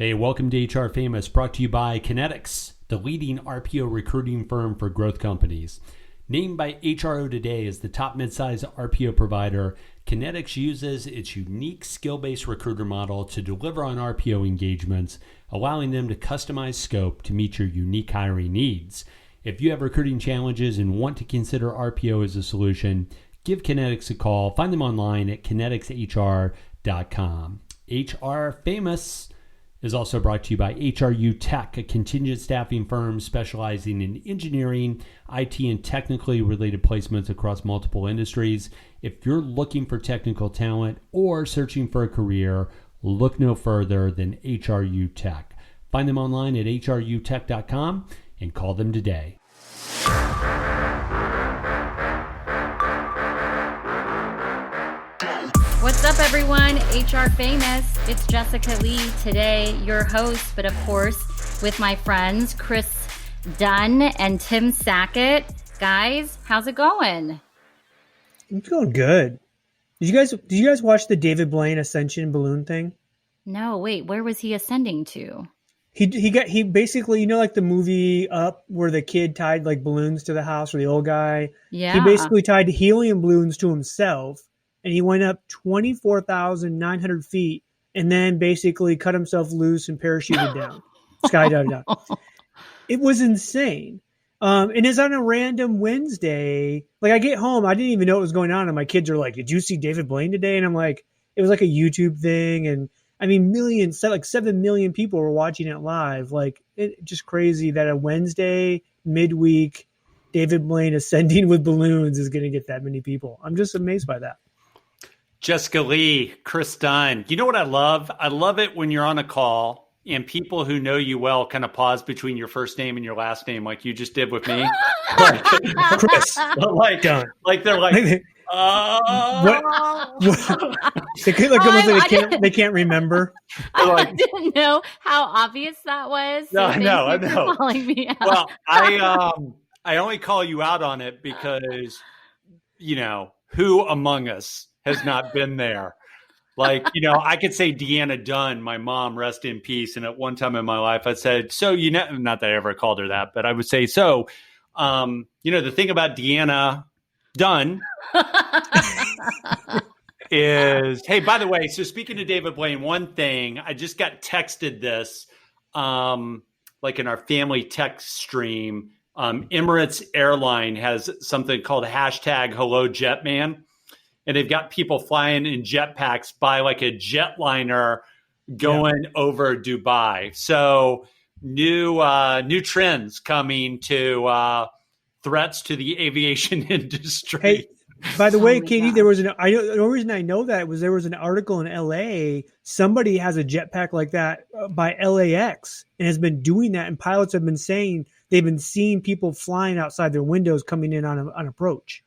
Hey, welcome to HR Famous, brought to you by Kinetics, the leading RPO recruiting firm for growth companies. Named by HRO Today as the top midsize RPO provider, Kinetics uses its unique skill-based recruiter model to deliver on RPO engagements, allowing them to customize scope to meet your unique hiring needs. If you have recruiting challenges and want to consider RPO as a solution, give Kinetics a call. Find them online at kineticshr.com. HR Famous is also brought to you by HRU Tech, a contingent staffing firm specializing in engineering, IT, and technically related placements across multiple industries. If you're looking for technical talent or searching for a career, look no further than HRU Tech. Find them online at hrutech.com and call them today. What's up, everyone? HR Famous. It's Jessica Lee today, your host, but of course, with my friends Chris Dunn and Tim Sackett. Guys, how's it going? It's going good. Did you guys watch the David Blaine ascension balloon thing? No, wait. Where was he ascending to? He basically, like the movie Up, where the kid tied like balloons to the house, or the old guy. Yeah. He basically tied helium balloons to himself. And he went up 24,900 feet and then basically cut himself loose and parachuted down, skydived down. It was insane. And it's on a random Wednesday. Like, I get home, I didn't even know what was going on. And my kids are like, "Did you see David Blaine today?" And I'm like, it was like a YouTube thing. And I mean, like 7 million people were watching it live. Like, it's just crazy that a Wednesday midweek David Blaine ascending with balloons is going to get that many people. I'm just amazed by that. Jessica Lee, Chris Dunn. You know what I love? I love it when you're on a call and people who know you well kind of pause between your first name and your last name, like you just did with me. Chris, Dunn. Like they're like, what? They could look almost like they can't remember. I didn't know how obvious that was. So I know. Calling me out. Well, I only call you out on it because, who among us has not been there? Like, I could say Deanna Dunn, my mom, rest in peace. And at one time in my life, I said, not that I ever called her that, but I would say, the thing about Deanna Dunn is, hey, by the way, so speaking to David Blaine, one thing, I just got texted this, like in our family text stream, Emirates Airline has something called #HelloJetman. And they've got people flying in jetpacks by like a jetliner going over Dubai. So new trends coming to threats to the aviation industry. Hey, by the way, Katie, the reason I know that was there was an article in LA. Somebody has a jetpack like that by LAX and has been doing that. And pilots have been saying they've been seeing people flying outside their windows coming in on approach.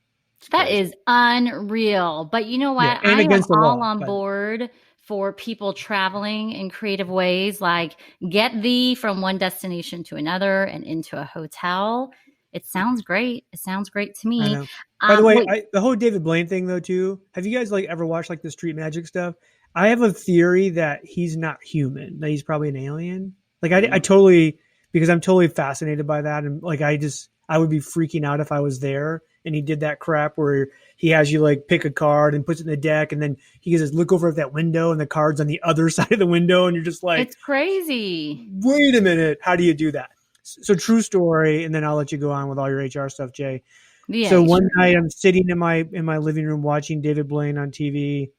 That is unreal. But you know what? Yeah, I am all on board for people traveling in creative ways, like get thee from one destination to another and into a hotel. It sounds great. It sounds great to me. By the way, the whole David Blaine thing, though, too, have you guys ever watched the street magic stuff? I have a theory that he's not human, that he's probably an alien. I totally, because I'm totally fascinated by that. And I would be freaking out if I was there and he did that crap where he has you pick a card and puts it in the deck. And then he says, look over at that window and the card's on the other side of the window. And you're just like, it's crazy. Wait a minute. How do you do that? So true story. And then I'll let you go on with all your HR stuff, Jay. Yeah, so one night I'm sitting in my living room watching David Blaine on TV,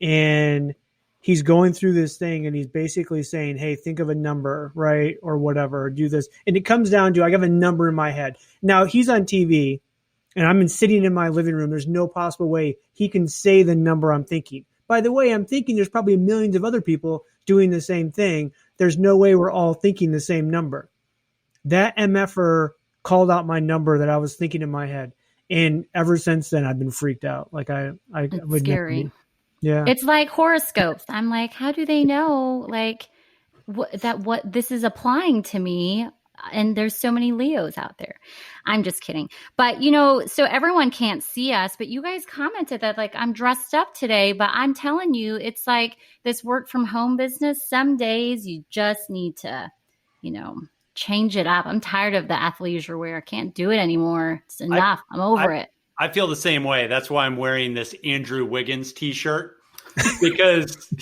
and he's going through this thing and he's basically saying, hey, think of a number, right? Or whatever, do this. And it comes down to, I have a number in my head. Now he's on TV and I'm sitting in my living room. There's no possible way he can say the number I'm thinking. By the way, I'm thinking there's probably millions of other people doing the same thing. There's no way we're all thinking the same number. That MFer called out my number that I was thinking in my head. And ever since then, I've been freaked out. I would scary. Yeah. It's like horoscopes. I'm like, how do they know what this is applying to me? And there's so many Leos out there. I'm just kidding. But, so everyone can't see us, but you guys commented that like, I'm dressed up today, but I'm telling you, it's like this work from home business. Some days you just need to, change it up. I'm tired of the athleisure wear. I can't do it anymore. It's enough. I'm over it. I feel the same way. That's why I'm wearing this Andrew Wiggins t-shirt. Because,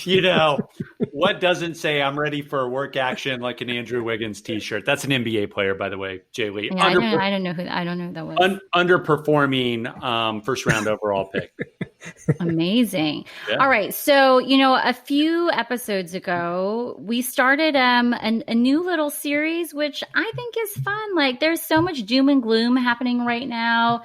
what doesn't say I'm ready for a work action like an Andrew Wiggins t-shirt? That's an NBA player, by the way, JLee. Yeah, I don't know who that was. Underperforming first round overall pick. Amazing. Yeah. All right. So, a few episodes ago, we started a new little series, which I think is fun. Like there's so much doom and gloom happening right now.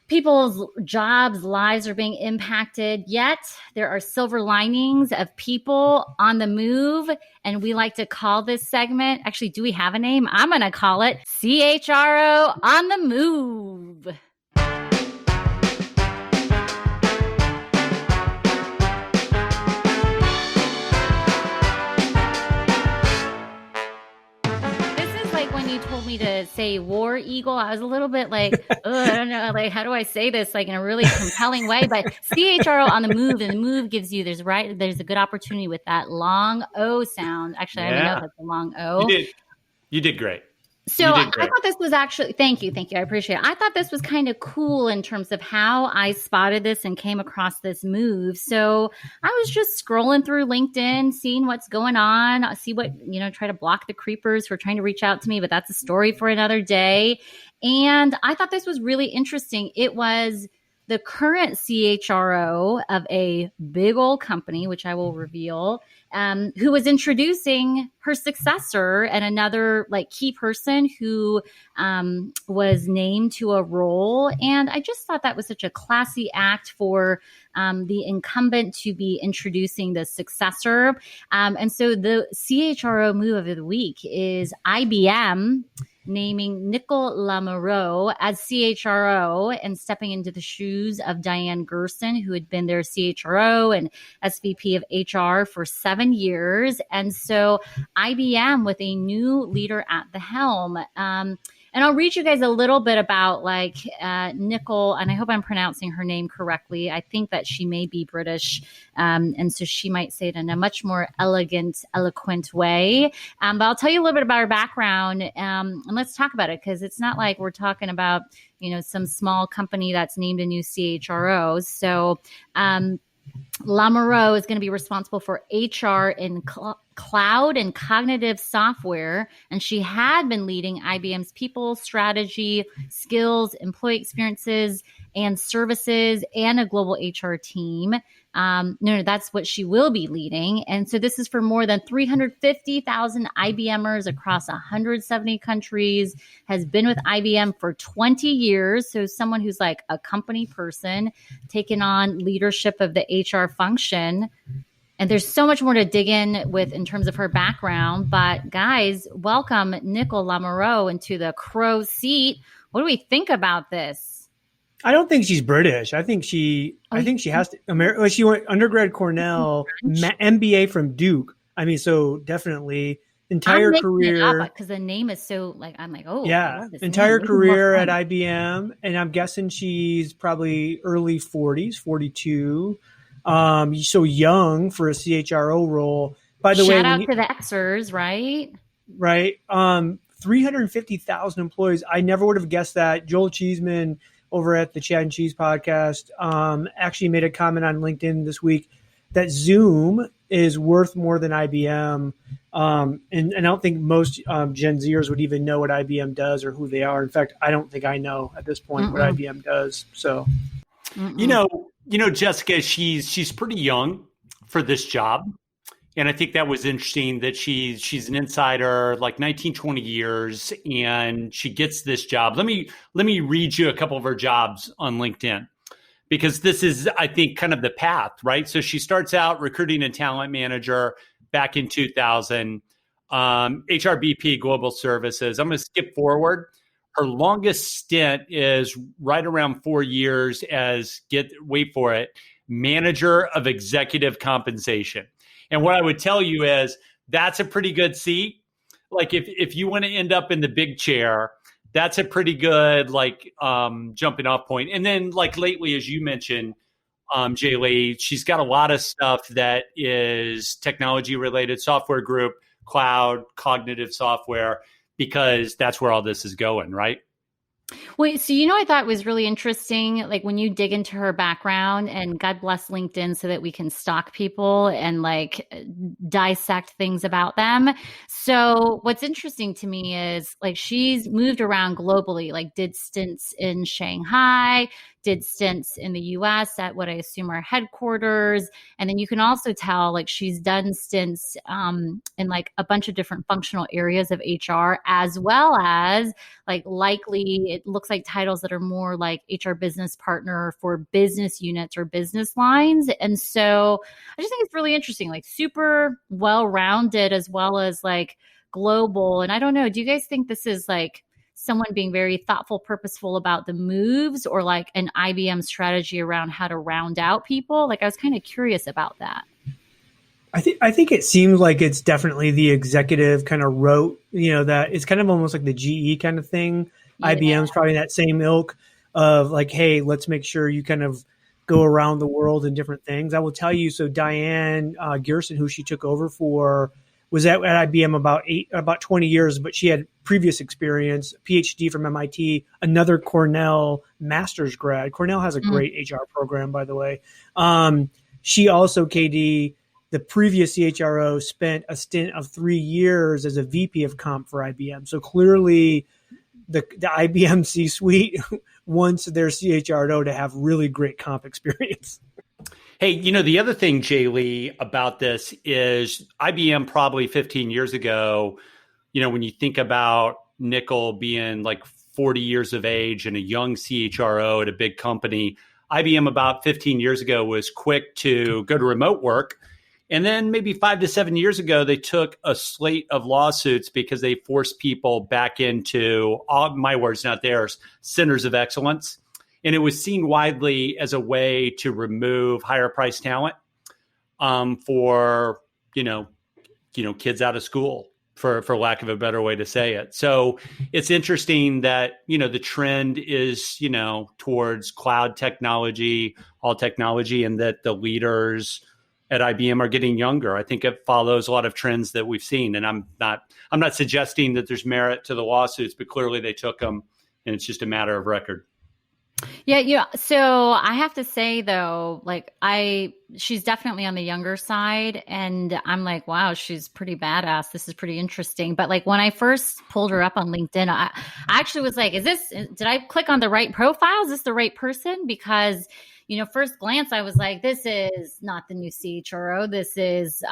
People's jobs, lives are being impacted, yet there are silver linings of people on the move. And we like to call this segment, actually, do we have a name? I'm going to call it CHRO on the Move. You told me to say War Eagle. I was a little bit like, I don't know, like, how do I say this like in a really compelling way? But CHRO on the move, and the move gives you, there's a good opportunity with that long O sound. Actually, I don't know if that's a long O. You did great. So I thought this was actually, thank you. I appreciate it. I thought this was kind of cool in terms of how I spotted this and came across this move. So I was just scrolling through LinkedIn, seeing what's going on, try to block the creepers who are trying to reach out to me, but that's a story for another day. And I thought this was really interesting. It was the current CHRO of a big old company, which I will reveal, who was introducing her successor and another like key person who was named to a role. And I just thought that was such a classy act for the incumbent to be introducing the successor. And so the CHRO move of the week is IBM naming Nickle LaMoreaux as CHRO and stepping into the shoes of Diane Gherson, who had been their CHRO and SVP of HR for 7 years. And so IBM with a new leader at the helm. And I'll read you guys a little bit about Nickle, and I hope I'm pronouncing her name correctly. I think that she may be British, and so she might say it in a much more elegant, eloquent way. But I'll tell you a little bit about her background, and let's talk about it, because it's not like we're talking about, some small company that's named a new CHRO. So LaMoreaux is going to be responsible for HR in cloud and cognitive software, and she had been leading IBM's people strategy, skills, employee experiences, and services, and a global HR team. That's what she will be leading. And so this is for more than 350,000 IBMers across 170 countries, has been with IBM for 20 years. So someone who's like a company person, taking on leadership of the HR function. And there's so much more to dig in with in terms of her background. But guys, welcome Nickle LaMoreaux into the CHRO seat. What do we think about this? I don't think she's British. I think she has to. She went undergrad Cornell, MBA from Duke. I mean, so definitely entire career. Because the name is so I'm like, oh yeah, entire career at IBM, and I'm guessing she's probably early 40s, 42. So young for a CHRO role. By the way, shout out to the Xers, right? Right. 350,000 employees. I never would have guessed that. Joel Cheeseman over at the Chad and Cheese podcast actually made a comment on LinkedIn this week that Zoom is worth more than IBM. And I don't think most Gen Zers would even know what IBM does or who they are. In fact, I don't think I know at this point what IBM does. So, Jessica, she's pretty young for this job. And I think that was interesting that she's an insider, like 19, 20 years, and she gets this job. Let me read you a couple of her jobs on LinkedIn, because this is, I think, kind of the path, right? So she starts out recruiting and talent manager back in 2000, HRBP Global Services. I'm going to skip forward. Her longest stint is right around 4 years as, wait for it, manager of executive compensation. And what I would tell you is that's a pretty good seat. like if you want to end up in the big chair, that's a pretty good like jumping off point. And then like lately, as you mentioned, JLee, she's got a lot of stuff that is technology related, software group, cloud, cognitive software, because that's where all this is going, right? Wait, so I thought was really interesting, like when you dig into her background, and God bless LinkedIn so that we can stalk people and like dissect things about them. So what's interesting to me is like she's moved around globally, like did stints in Shanghai, did stints in the US at what I assume are headquarters. And then you can also tell like she's done stints in like a bunch of different functional areas of HR, as well as like likely it looks like titles that are more like HR business partner for business units or business lines. And so I just think it's really interesting, like super well-rounded as well as like global. And I don't know, do you guys think this is like someone being very thoughtful, purposeful about the moves, or like an IBM strategy around how to round out people? Like I was kind of curious about that. I think it seems like it's definitely the executive kind of wrote, that it's kind of almost like the GE kind of thing. Yeah. IBM's probably that same ilk of like, hey, let's make sure you kind of go around the world and different things. I will tell you, so Diane Gherson, who she took over for, was at IBM about 20 years, but she had previous experience, PhD from MIT, another Cornell master's grad. Cornell has a great HR program, by the way. She also, KD, the previous CHRO, spent a stint of 3 years as a VP of comp for IBM. So clearly the IBM C-suite wants their CHRO to have really great comp experience. Hey, the other thing, JLee, about this is IBM probably 15 years ago, when you think about Nickle being like 40 years of age and a young CHRO at a big company, IBM about 15 years ago was quick to go to remote work. And then maybe 5 to 7 years ago, they took a slate of lawsuits because they forced people back into, all my words, not theirs, centers of excellence. And it was seen widely as a way to remove higher priced talent for, kids out of school, for lack of a better way to say it. So it's interesting that, the trend is, towards cloud technology, all technology, and that the leaders at IBM are getting younger. I think it follows a lot of trends that we've seen. And I'm not suggesting that there's merit to the lawsuits, but clearly they took them, and it's just a matter of record. Yeah. So I have to say though, like she's definitely on the younger side, and I'm like, wow, she's pretty badass. This is pretty interesting. But like when I first pulled her up on LinkedIn, I actually was like, did I click on the right profile? Is this the right person? Because, first glance, I was like, this is not the new CHRO. This is,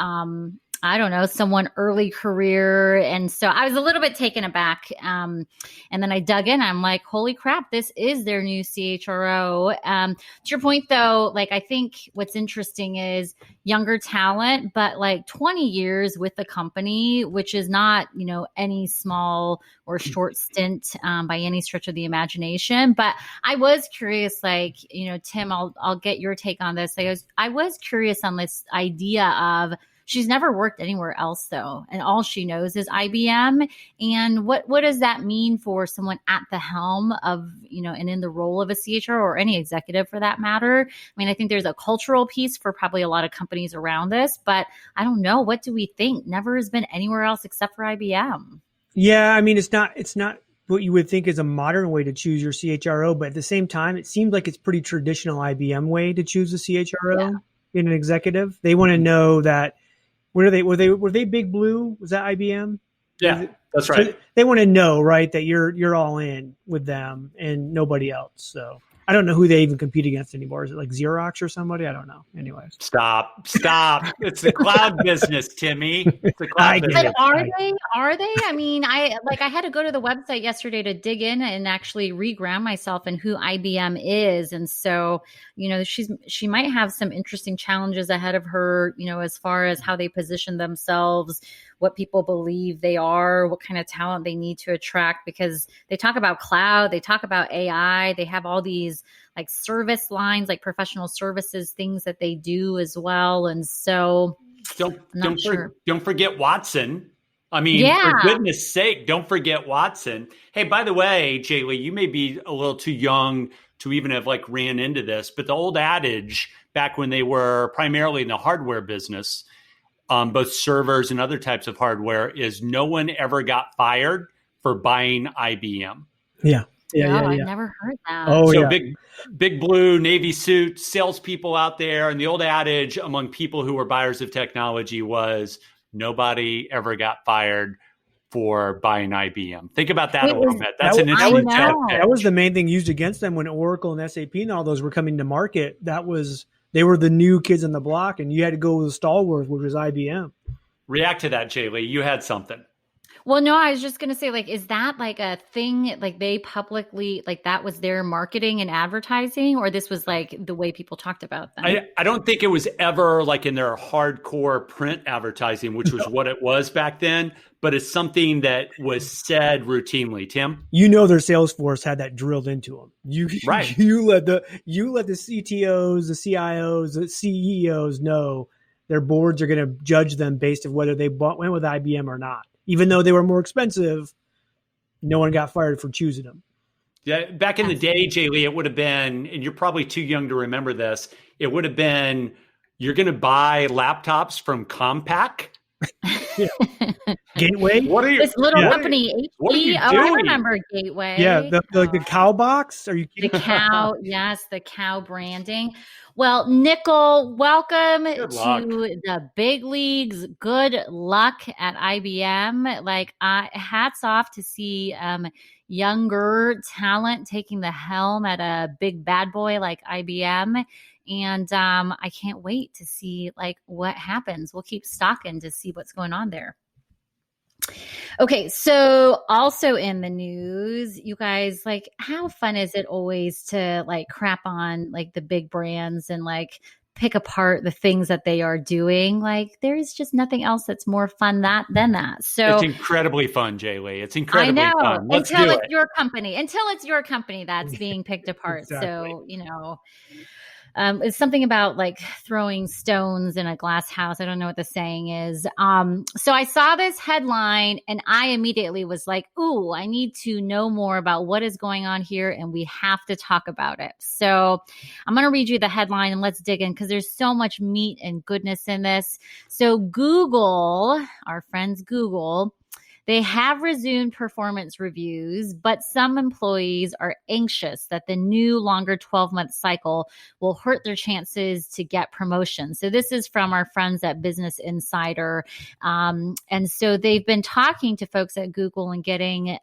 I don't know, someone early career. And so I was a little bit taken aback. And then I dug in. I'm like, holy crap, this is their new CHRO. To your point, though, like I think what's interesting is younger talent, but like 20 years with the company, which is not, any small or short stint by any stretch of the imagination. But I was curious, like, Tim, I'll get your take on this. I was curious on this idea of, she's never worked anywhere else though, and all she knows is IBM. And what does that mean for someone at the helm of, and in the role of a CHRO or any executive for that matter? I mean, I think there's a cultural piece for probably a lot of companies around this, but I don't know. What do we think? Never has been anywhere else except for IBM. Yeah, I mean, it's not what you would think is a modern way to choose your CHRO, but at the same time, it seems like it's pretty traditional IBM way to choose a CHRO in an executive. They want to know that. Were they Big Blue? Was that IBM? Yeah, that's right. So they want to know, right, that you're all in with them and nobody else. So I don't know who they even compete against anymore. Is it like Xerox or somebody? I don't know. Anyways. Stop. It's the cloud business, Timmy. It's the cloud business. But are they? I mean, I had to go to the website yesterday to dig in and actually re-ground myself in who IBM is. And so, she might have some interesting challenges ahead of her, as far as how they position themselves, what people believe they are, what kind of talent they need to attract, because they talk about cloud, they talk about AI, they have all these like service lines, like professional services, things that they do as well. And so don't forget Watson. I mean, for goodness sake, don't forget Watson. Hey, by the way, JLee, you may be a little too young to even have like ran into this, but the old adage back when they were primarily in the hardware business, both servers and other types of hardware, is no one ever got fired for buying IBM. Yeah. I never heard that. Oh, so big blue Navy suit salespeople out there. And the old adage among people who were buyers of technology was nobody ever got fired for buying IBM. Think about that a little bit. That's an interesting that was the main thing used against them when Oracle and SAP and all those were coming to market. They were the new kids on the block, and you had to go with the stalwart, which was IBM. React to that, JLee. You had something. Well, no, I was just going to say, like, is that like a thing, like they publicly, like that was their marketing and advertising, or this was like the way people talked about them? I don't think it was ever like in their hardcore print advertising, which was what it was back then, but it's something that was said routinely. Tim? You know their sales force had that drilled into them. You let the CTOs, the CIOs, the CEOs know their boards are going to judge them based on whether they went with IBM or not. Even though they were more expensive, no one got fired for choosing them. Yeah, back in the day, JLee, it would have been, and you're probably too young to remember this, it would have been, you're going to buy laptops from Compaq. Gateway? This little company, HP. I remember Gateway. Yeah, the cow box. Are you kidding? The cow, yes, the cow branding. Well, Nickle, welcome to the big leagues. Good luck at IBM. Like, hats off to see younger talent taking the helm at a big bad boy like IBM. And I can't wait to see like what happens. We'll keep stalking to see what's going on there. Okay, so also in the news, you guys, like, how fun is it always to like crap on like the big brands and like pick apart the things that they are doing? Like, there's just nothing else that's more fun than that. So it's incredibly fun, JLee. It's incredibly fun. Until it's your company that's being picked apart. Exactly. So, you know. It's something about like throwing stones in a glass house. I don't know what the saying is. So I saw this headline and I immediately was like, ooh, I need to know more about what is going on here and we have to talk about it. So I'm going to read you the headline and let's dig in because there's so much meat and goodness in this. So Google, our friends Google, they have resumed performance reviews, but some employees are anxious that the new longer 12-month cycle will hurt their chances to get promotions. So this is from our friends at Business Insider. And so they've been talking to folks at Google and getting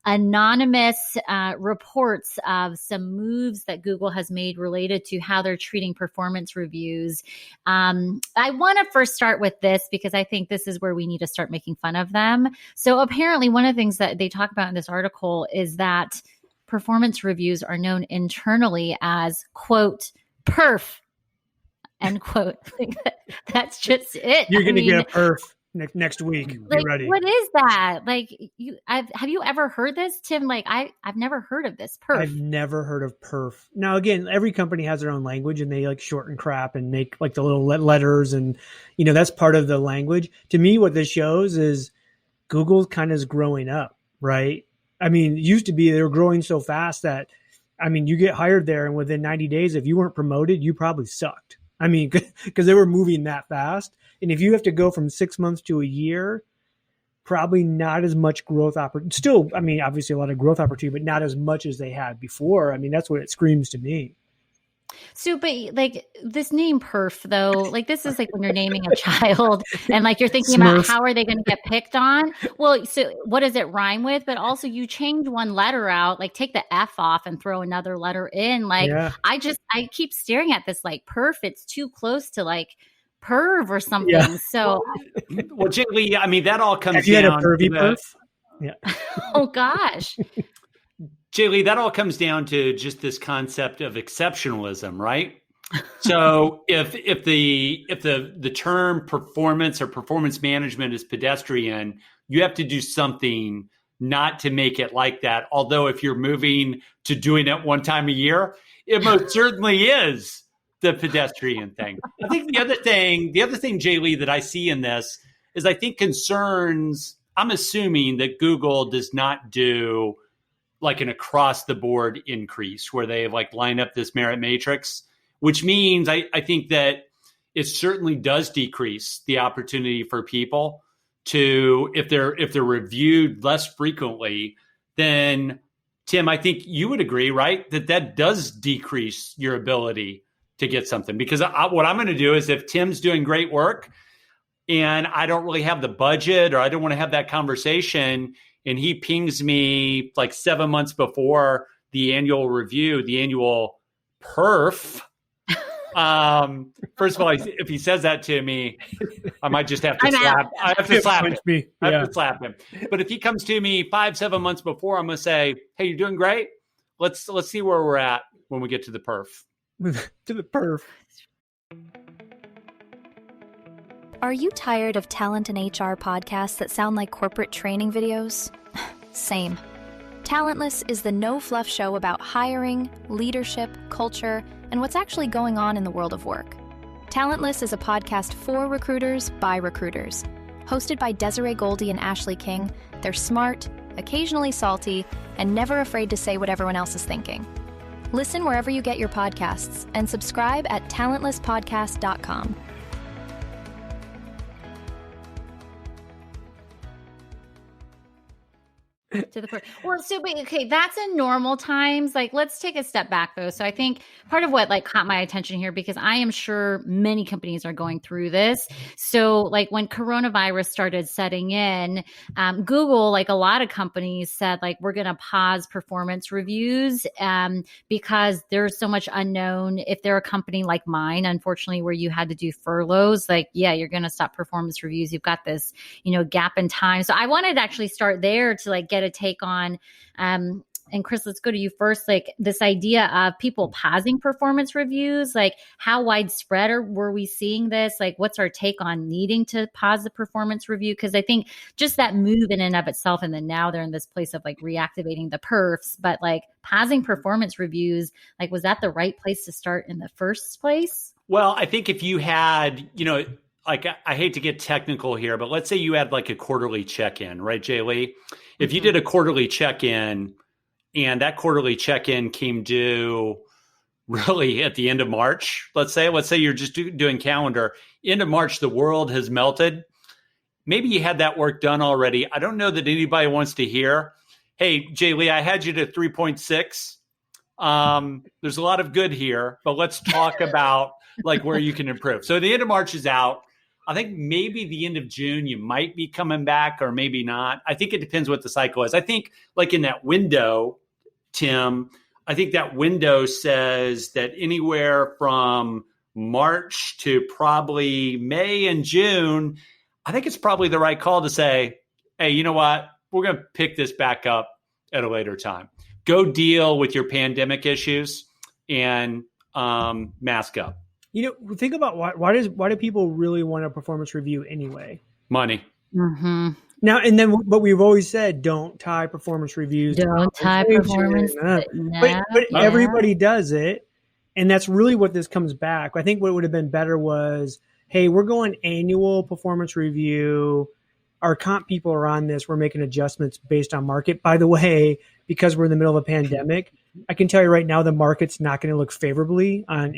anonymous reports of some moves that Google has made related to how they're treating performance reviews. I want to first start with this because I think this is where we need to start making fun of them. So apparently one of the things that they talk about in this article is that performance reviews are known internally as, quote, perf, end quote. Like that's just it. You're going to get a perf next week. Like, be ready. What is that? Like, have you ever heard this, Tim? Like, I've never heard of this perf. I've never heard of perf. Now, again, every company has their own language and they like shorten crap and make like the little letters. And, you know, that's part of the language. To me, what this shows is Google kind of is growing up, right? I mean, it used to be they were growing so fast that, I mean, you get hired there and within 90 days, if you weren't promoted, you probably sucked. I mean, because they were moving that fast. And if you have to go from 6 months to a year, probably not as much growth opportunity. Still, I mean, obviously a lot of growth opportunity, but not as much as they had before. I mean, that's what it screams to me. So, but like this name perf though, like this is like when you're naming a child and like you're thinking about how are they going to get picked on? Well, so what does it rhyme with? But also you change one letter out, like take the F off and throw another letter in. Like I keep staring at this like perf. It's too close to like perv or something. Yeah. So, well, JLee, I mean, that all comes Have you down had a pervy perf? Yeah. Oh gosh. JLee, that all comes down to just this concept of exceptionalism, right? So if the term performance or performance management is pedestrian, you have to do something not to make it like that. Although if you're moving to doing it one time a year, it most certainly is the pedestrian thing. I think the other thing, JLee, that I see in this, is I think concerns, I'm assuming that Google does not do like an across the board increase where they like line up this merit matrix, which means I think that it certainly does decrease the opportunity for people to, if they're reviewed less frequently, then Tim, I think you would agree, right? That does decrease your ability to get something, because what I'm going to do is if Tim's doing great work and I don't really have the budget or I don't want to have that conversation and he pings me like 7 months before the annual review, the annual perf. First of all, if he says that to me, I might just have to slap. I have to slap him. Me. I have to slap him. But if he comes to me 5-7 months before, I'm going to say, "Hey, you're doing great. Let's see where we're at when we get to the perf." To the perf. Are you tired of talent and HR podcasts that sound like corporate training videos? Same. Talentless is the no-fluff show about hiring, leadership, culture, and what's actually going on in the world of work. Talentless is a podcast for recruiters by recruiters. Hosted by Desiree Goldie and Ashley King, they're smart, occasionally salty, and never afraid to say what everyone else is thinking. Listen wherever you get your podcasts and subscribe at talentlesspodcast.com. To the well, so but, okay, that's in normal times. Like, let's take a step back though. So I think part of what like caught my attention here, because I am sure many companies are going through this. So like when coronavirus started setting in, Google, like a lot of companies said, like, we're going to pause performance reviews because there's so much unknown. If they're a company like mine, unfortunately, where you had to do furloughs, like, yeah, you're going to stop performance reviews. You've got this, gap in time. So I wanted to actually start there to like get a take on, and Chris, let's go to you first. Like this idea of people pausing performance reviews, like how widespread were we seeing this? Like what's our take on needing to pause the performance review? Because I think just that move in and of itself, and then now they're in this place of like reactivating the perfs, but like pausing performance reviews, like was that the right place to start in the first place? Well, I think if you had, like I hate to get technical here, but let's say you had like a quarterly check-in, right, JLee? If you did a quarterly check-in and that quarterly check-in came due really at the end of March, let's say you're just doing calendar, end of March, the world has melted. Maybe you had that work done already. I don't know that anybody wants to hear, hey, JLee, I had you to 3.6. There's a lot of good here, but let's talk about like where you can improve. So the end of March is out. I think maybe the end of June, you might be coming back or maybe not. I think it depends what the cycle is. I think like in that window, Tim, I think that window says that anywhere from March to probably May and June, I think it's probably the right call to say, hey, you know what? We're going to pick this back up at a later time. Go deal with your pandemic issues and mask up. Think about why do people really want a performance review anyway? Money. Mm-hmm. Now, but we've always said, don't tie performance reviews. Don't tie performance. But everybody does it. And that's really what this comes back. I think what would have been better was, hey, we're going annual performance review. Our comp people are on this. We're making adjustments based on market. By the way, because we're in the middle of a pandemic, I can tell you right now, the market's not going to look favorably on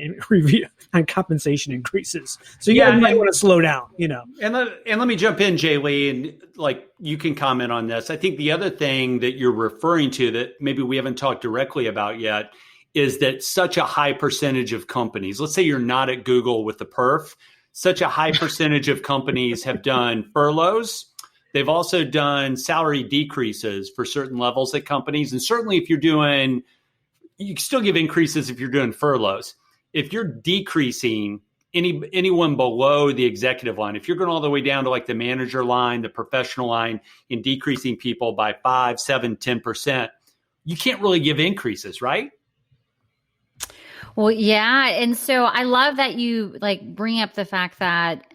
compensation increases. So you might want to slow down, And let me jump in, JLee, and like you can comment on this. I think the other thing that you're referring to that maybe we haven't talked directly about yet is that such a high percentage of companies, let's say you're not at Google with the perf, such a high percentage of companies have done furloughs. They've also done salary decreases for certain levels at companies. And certainly if you can still give increases if you're doing furloughs. If you're decreasing anyone below the executive line, if you're going all the way down to like the manager line, the professional line, and decreasing people by 5, 7, 10%, you can't really give increases, right? Well, yeah. And so I love that you like bring up the fact that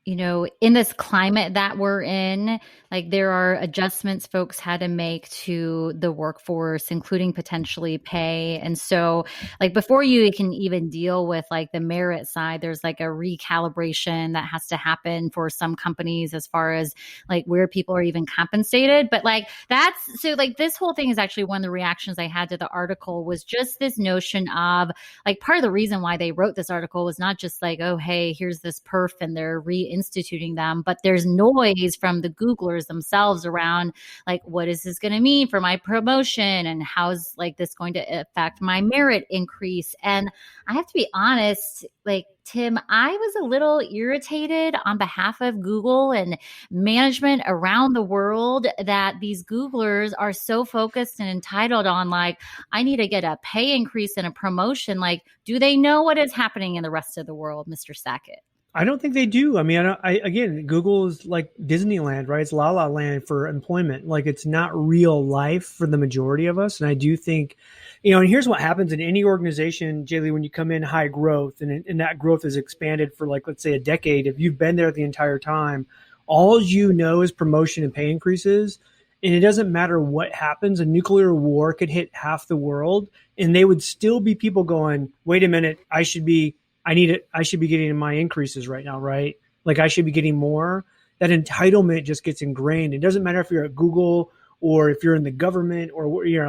in this climate that we're in, like there are adjustments folks had to make to the workforce, including potentially pay. And so like before you can even deal with like the merit side, there's like a recalibration that has to happen for some companies as far as like where people are even compensated. But like this whole thing is actually one of the reactions I had to the article was just this notion of like part of the reason why they wrote this article was not just like, oh, hey, here's this perf and they're reinstituting them, but there's noise from the Googlers themselves around like, what is this going to mean for my promotion and how's like this going to affect my merit increase? And I have to be honest, like Tim, I was a little irritated on behalf of Google and management around the world that these Googlers are so focused and entitled on like, I need to get a pay increase and a promotion. Like, do they know what is happening in the rest of the world, Mr. Sackett? I don't think they do. I mean, again, Google is like Disneyland, right? It's La La Land for employment. Like it's not real life for the majority of us. And I do think, and here's what happens in any organization, JLee, when you come in high growth and that growth is expanded for like, let's say a decade, if you've been there the entire time, all you know is promotion and pay increases. And it doesn't matter what happens. A nuclear war could hit half the world and they would still be people going, wait a minute, I should be getting my increases right now, right? Like I should be getting more. That entitlement just gets ingrained. It doesn't matter if you're at Google or if you're in the government or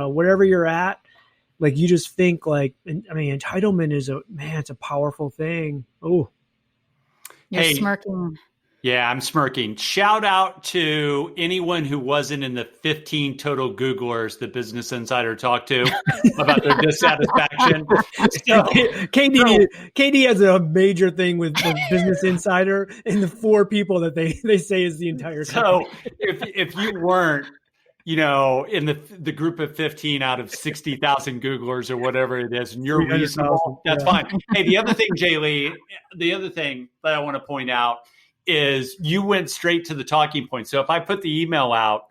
wherever you're at. Like you just think like, I mean, entitlement is it's a powerful thing. Oh, you're smirking. Yeah, I'm smirking. Shout out to anyone who wasn't in the 15 total Googlers that Business Insider talked to about their dissatisfaction. So, KD has a major thing with Business Insider and the 4 people that they say is the entire company. So if you weren't, in the group of 15 out of 60,000 Googlers or whatever it is, and you're reasonable, that's fine. Hey, the other thing, JLee, that I want to point out is you went straight to the talking point. So if I put the email out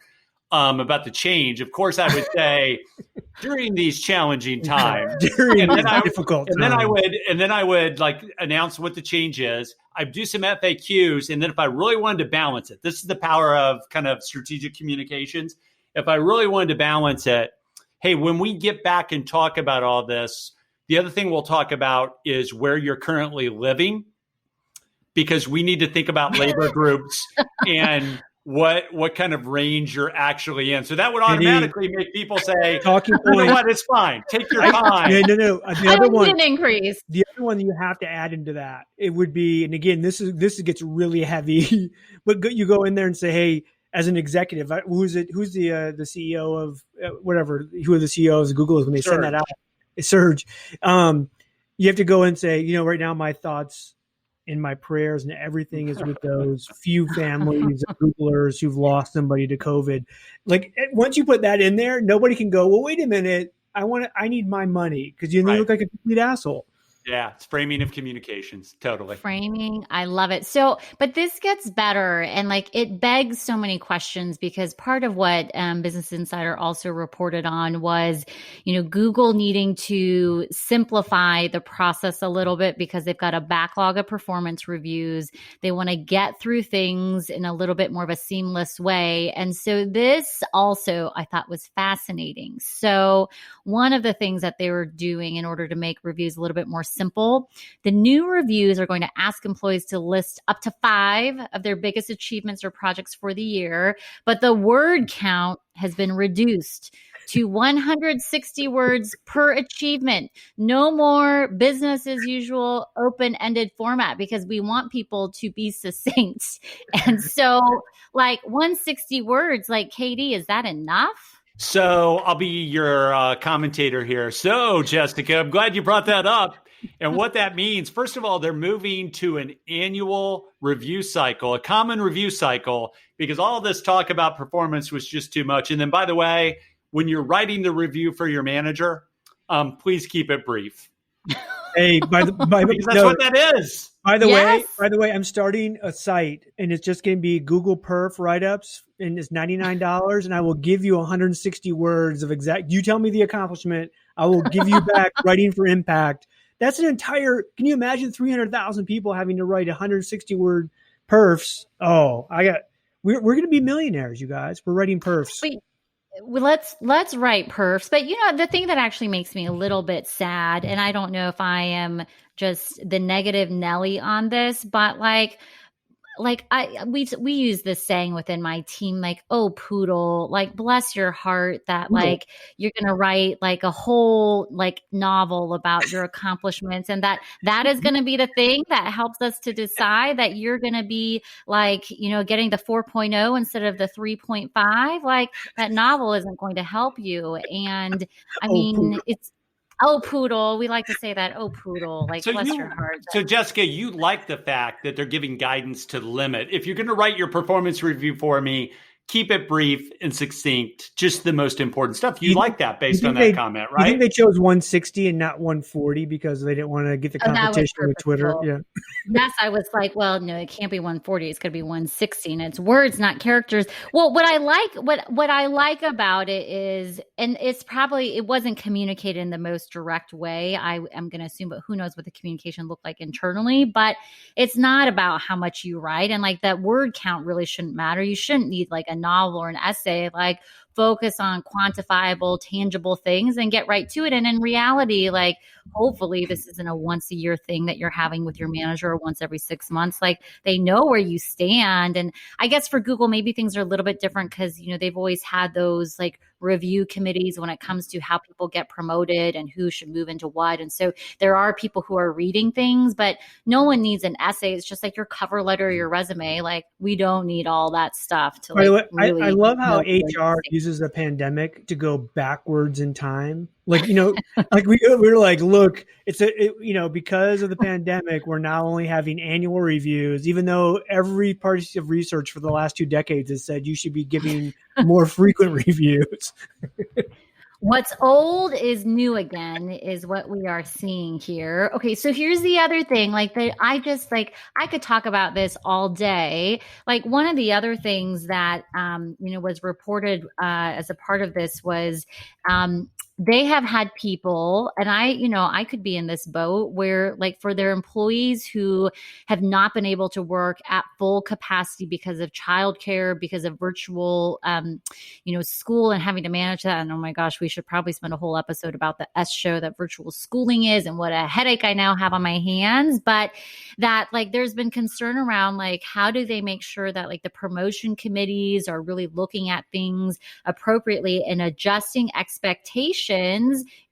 about the change, of course I would say during these challenging times, difficult times. And then I would like announce what the change is. I'd do some FAQs. And then if I really wanted to balance it, this is the power of kind of strategic communications. If I really wanted to balance it, hey, when we get back and talk about all this, the other thing we'll talk about is where you're currently living, because we need to think about labor groups and what kind of range you're actually in. So that would automatically make people say, talking point. You know what, it's fine. Take your time. No. The other one, an increase. The other one you have to add into that, it would be, and again, this gets really heavy, but you go in there and say, hey, as an executive, who's the CEO of whatever, who are the CEOs of Google is when they send that out? It's Serge. You have to go and say, right now my thoughts and my prayers and everything is with those few families of Googlers who've lost somebody to COVID. Like once you put that in there, nobody can go, well, wait a minute. I need my money because you look like a complete asshole. Yeah, it's framing of communications. Totally. Framing. I love it. So, but this gets better and like it begs so many questions because part of what Business Insider also reported on was, Google needing to simplify the process a little bit because they've got a backlog of performance reviews. They want to get through things in a little bit more of a seamless way. And so this also I thought was fascinating. So one of the things that they were doing in order to make reviews a little bit more simple, the new reviews are going to ask employees to list up to 5 of their biggest achievements or projects for the year, but the word count has been reduced to 160 words per achievement. No more business as usual, open-ended format because we want people to be succinct. And so like 160 words, like KD, is that enough? So I'll be your commentator here. So Jessica, I'm glad you brought that up. And what that means, first of all, they're moving to an annual review cycle, a common review cycle, because all of this talk about performance was just too much. And then, by the way, when you're writing the review for your manager, please keep it brief. Hey, because that's what that is. By the way, I'm starting a site and it's just going to be Google Perf write-ups and it's $99 and I will give you 160 words of exact. You tell me the accomplishment. I will give you back writing for impact. That's an entire, can you imagine 300,000 people having to write 160 word perfs. Oh, we're going to be millionaires, you guys. We're writing perfs. Wait, well, let's write perfs. But the thing that actually makes me a little bit sad, and I don't know if I am just the negative Nelly on this, but we use this saying within my team, like, oh, poodle, like, bless your heart that like you're going to write like a whole like novel about your accomplishments. And that is going to be the thing that helps us to decide that you're going to be like, getting the 4.0 instead of the 3.5. Like, that novel isn't going to help you. And I mean, it's, oh, poodle. We like to say that. Oh, poodle. Like, bless your heart. So, Jessica, you like the fact that they're giving guidance to the limit. If you're going to write your performance review for me, keep it brief and succinct, just the most important stuff. You like that based on that comment, right? I think they chose 160 and not 140 because they didn't want to get the competition with Twitter. Yeah. Yes, I was like, well, no, it can't be 140. It's going to be 160, and it's words, not characters. Well, what I like about it is, and it wasn't communicated in the most direct way, I am going to assume, but who knows what the communication looked like internally, but it's not about how much you write, and like that word count really shouldn't matter. You shouldn't need like a novel or an essay. Like, focus on quantifiable, tangible things and get right to it. And in reality, like, hopefully this isn't a once a year thing that you're having with your manager or once every 6 months. Like, they know where you stand. And I guess for Google, maybe things are a little bit different because, they've always had those like review committees when it comes to how people get promoted and who should move into what. And so there are people who are reading things, but no one needs an essay. It's just like your cover letter or your resume. Like, we don't need all that stuff to like, really. I love how HR uses the pandemic to go backwards in time. Like, like we're like, look, because of the pandemic, we're now only having annual reviews, even though every piece of research for the last 2 decades has said you should be giving more frequent reviews. What's old is new again is what we are seeing here. Okay, so here's the other thing. Like, I could talk about this all day. Like, one of the other things that was reported as a part of this was they have had people, and I could be in this boat where, like, for their employees who have not been able to work at full capacity because of childcare, because of virtual, school and having to manage that. And oh my gosh, we should probably spend a whole episode about the S show that virtual schooling is and what a headache I now have on my hands. But that, like, there's been concern around, like, how do they make sure that, like, the promotion committees are really looking at things appropriately and adjusting expectations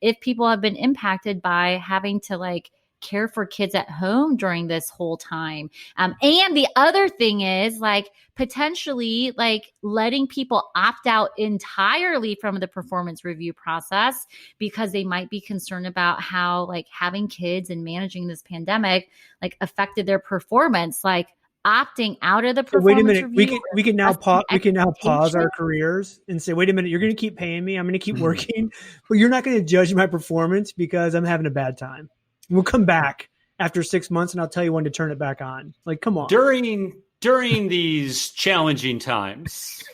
if people have been impacted by having to like care for kids at home during this whole time. And the other thing is, like, potentially like letting people opt out entirely from the performance review process because they might be concerned about how like having kids and managing this pandemic like affected their performance. Like, opting out of the performance wait a minute, review. we can now pause our careers and say, wait a minute, you're going to keep paying me. I'm going to keep working, but you're not going to judge my performance because I'm having a bad time. We'll come back after 6 months and I'll tell you when to turn it back on. Like, come on. During these challenging times,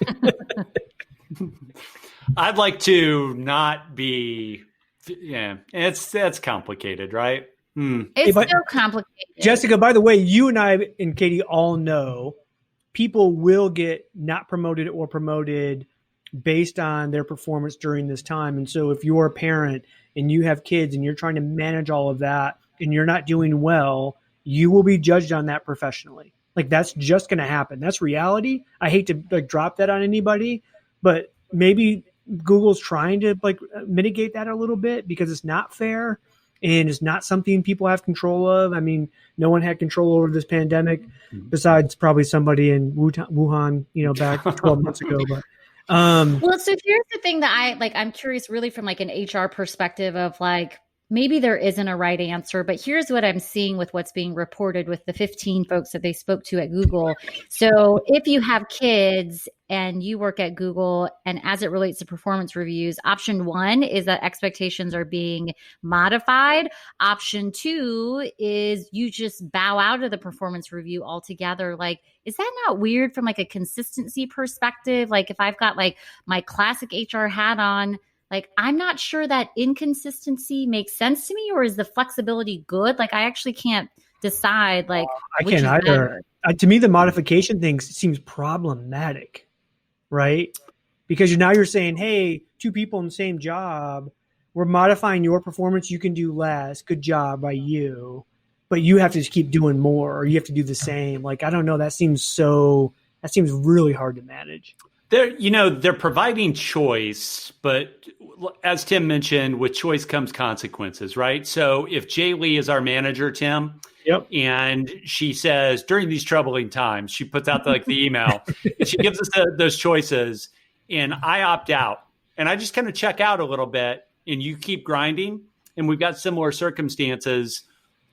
I'd like to not be, that's complicated, right? It's so complicated. Jessica, by the way, you and I and Katie all know people will get not promoted or promoted based on their performance during this time. And so if you're a parent and you have kids and you're trying to manage all of that and you're not doing well, you will be judged on that professionally. Like, that's just going to happen. That's reality. I hate to like drop that on anybody, but maybe Google's trying to like mitigate that a little bit because it's not fair. And it's not something people have control of. I mean, no one had control over this pandemic besides probably somebody in Wuhan, back 12 months ago. But well, so here's the thing that I'm curious really from like an HR perspective of like, maybe there isn't a right answer, but here's what I'm seeing with what's being reported with the 15 folks that they spoke to at Google. So if you have kids and you work at Google, and as it relates to performance reviews, option 1 is that expectations are being modified. Option 2 is you just bow out of the performance review altogether. Like, is that not weird from like a consistency perspective? Like, if I've got like my classic HR hat on, like, I'm not sure that inconsistency makes sense to me, or is the flexibility good? Like, I actually can't decide. Like, I can't either. to me, the modification thing seems problematic, right? Because now you're saying, hey, two people in the same job, we're modifying your performance. You can do less. Good job by you. But you have to just keep doing more, or you have to do the same. Like, I don't know. That seems really hard to manage. They're providing choice, but as Tim mentioned, with choice comes consequences, right? So if JLee is our manager, Tim, yep, and she says during these troubling times, she puts out the email, and she gives us those choices, and I opt out, and I just kind of check out a little bit, and you keep grinding, and we've got similar circumstances.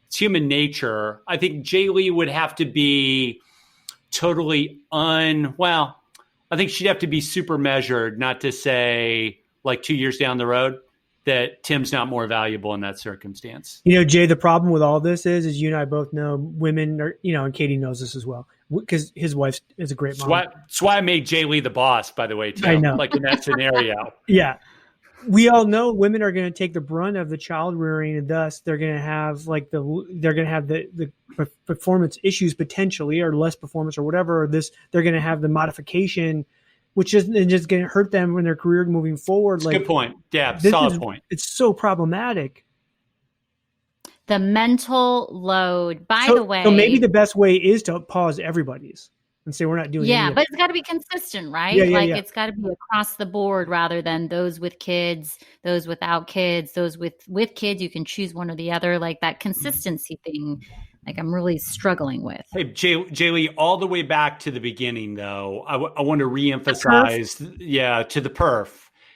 It's human nature. I think JLee would have to be totally I think she'd have to be super measured, not to say like 2 years down the road that Tim's not more valuable in that circumstance. Jay, the problem with all this is you and I both know women are, and Katie knows this as well, because his wife is a great mom. That's why I made JLee the boss, by the way, Tim. I know. Like in that scenario. Yeah. We all know women are going to take the brunt of the child rearing, and thus they're going to have the performance issues potentially, or less performance or whatever. Or they're going to have the modification, which is just going to hurt them in their career moving forward. That's a good point. Yeah, solid point. It's so problematic. The mental load. By the way, so maybe the best way is to pause everybody's and say we're not doing. Yeah, but it's got to be consistent, right? Yeah. It's got to be across the board rather than those with kids, those without kids, those with kids. You can choose one or the other. Like that consistency thing. Like I'm really struggling with. Hey, JLee, all the way back to the beginning, though, I want to reemphasize, to the perf,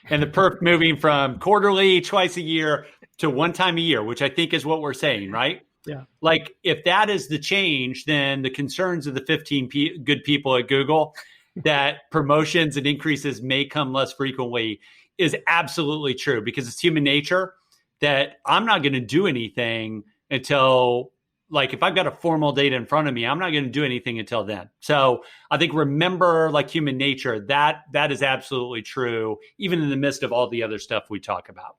and the perf moving from quarterly, twice a year, to one time a year, which I think is what we're saying, right? Yeah. Like if that is the change, then the concerns of the 15 good people at Google that promotions and increases may come less frequently is absolutely true, because it's human nature that I'm not going to do anything until, like, if I've got a formal date in front of me, I'm not going to do anything until then. So I think remember, like human nature, that is absolutely true, even in the midst of all the other stuff we talk about.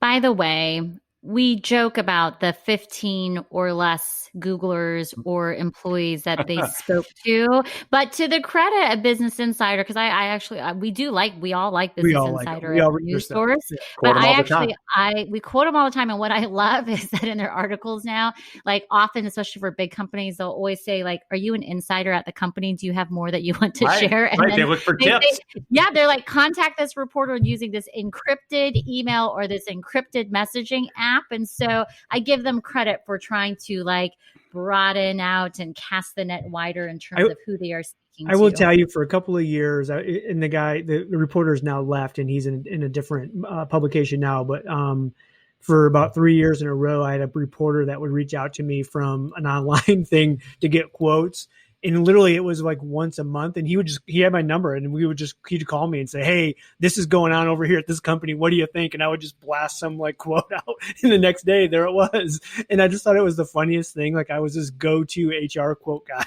By the way, we joke about the 15 or less Googlers or employees that they spoke to, but to the credit of Business Insider, because we all like Business Insider as a news source. Yeah. But we quote them all the time. And what I love is that in their articles now, like often, especially for big companies, they'll always say like, are you an insider at the company? Do you have more that you want to share? And they look for tips. They're like, contact this reporter using this encrypted email or this encrypted messaging app. And so I give them credit for trying to like broaden out and cast the net wider in terms of who they are speaking to. I will tell you, for a couple of years, and the reporter is now left and he's in a different publication now, but for about 3 years in a row, I had a reporter that would reach out to me from an online thing to get quotes. And literally it was like once a month, and he had my number, and he'd call me and say, hey, this is going on over here at this company. What do you think? And I would just blast some like quote out, and the next day there it was. And I just thought it was the funniest thing. Like I was this go-to HR quote guy.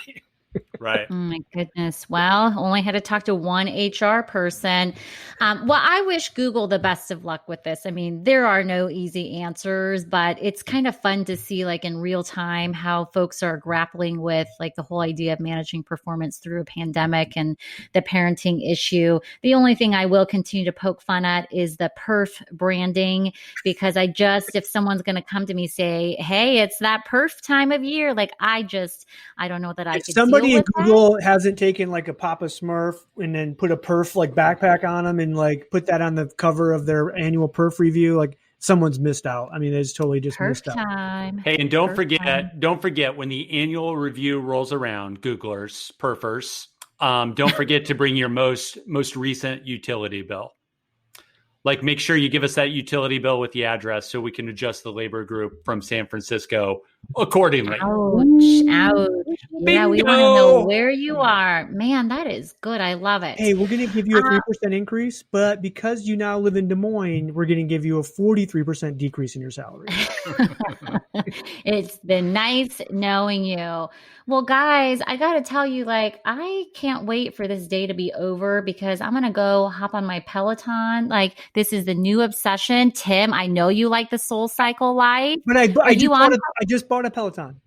Right. Oh my goodness. Well, only had to talk to one HR person. I wish Google the best of luck with this. I mean, there are no easy answers, but it's kind of fun to see like in real time how folks are grappling with like the whole idea of managing performance through a pandemic and the parenting issue. The only thing I will continue to poke fun at is the perf branding, because if someone's going to come to me say, hey, it's that perf time of year, like I don't know that I could. Somebody in Google hasn't taken like a Papa Smurf and then put a perf like backpack on them and like put that on the cover of their annual perf review. Like someone's missed out. I mean, it's totally just missed out. Hey, and don't forget when the annual review rolls around, Googlers, perfers, don't forget to bring your most recent utility bill. Like make sure you give us that utility bill with the address so we can adjust the labor group from San Francisco accordingly. Ouch. Yeah, we want to know where you are. Man, that is good. I love it. Hey, we're going to give you a 3% increase, but because you now live in Des Moines, we're going to give you a 43% decrease in your salary. It's been nice knowing you. Well, guys, I got to tell you, like, I can't wait for this day to be over because I'm going to go hop on my Peloton. Like, this is the new obsession. Tim, I know you like the Soul Cycle life. But I just bought a Peloton.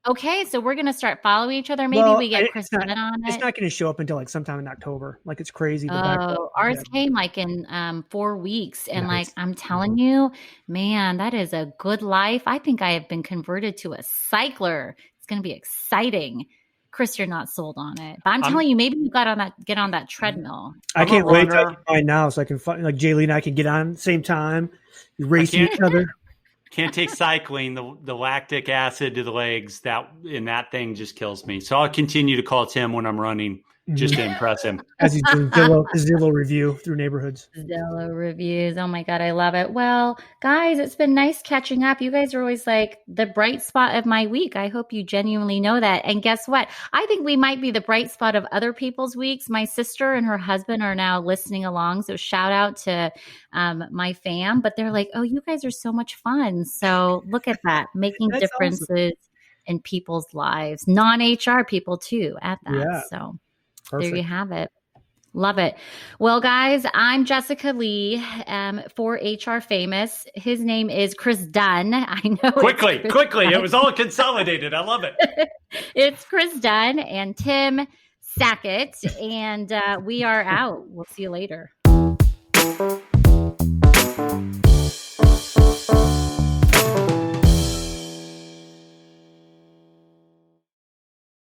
Okay, so we're gonna start following each other. Maybe we get Chris on it. It's not going to show up until like sometime in October. Like it's crazy. Ours came like in 4 weeks, and like I'm telling you, man, that is a good life. I think I have been converted to a cycler. It's going to be exciting. Chris, you're not sold on it, but I'm telling you, maybe you get on that treadmill. I can't wait till I can find now, so I can find like JLee and I can get on same time, racing each other. Can't take cycling. The lactic acid to the legs, that thing just kills me. So I'll continue to call Tim when I'm running just to impress him. As he's doing Zillow review through neighborhoods. Zillow reviews. Oh my God, I love it. Well, guys, it's been nice catching up. You guys are always like the bright spot of my week. I hope you genuinely know that. And guess what? I think we might be the bright spot of other people's weeks. My sister and her husband are now listening along. So shout out to my fam. But they're like, oh, you guys are so much fun. So look at that, making differences in people's lives, non-HR people too at that. Yeah. So perfect. There you have it. Love it. Well, guys, I'm JLee for HR Famous. His name is Chris Dunn. I know. Quickly. It was all consolidated. I love it. It's Chris Dunn and Tim Sackett, and we are out. We'll see you later.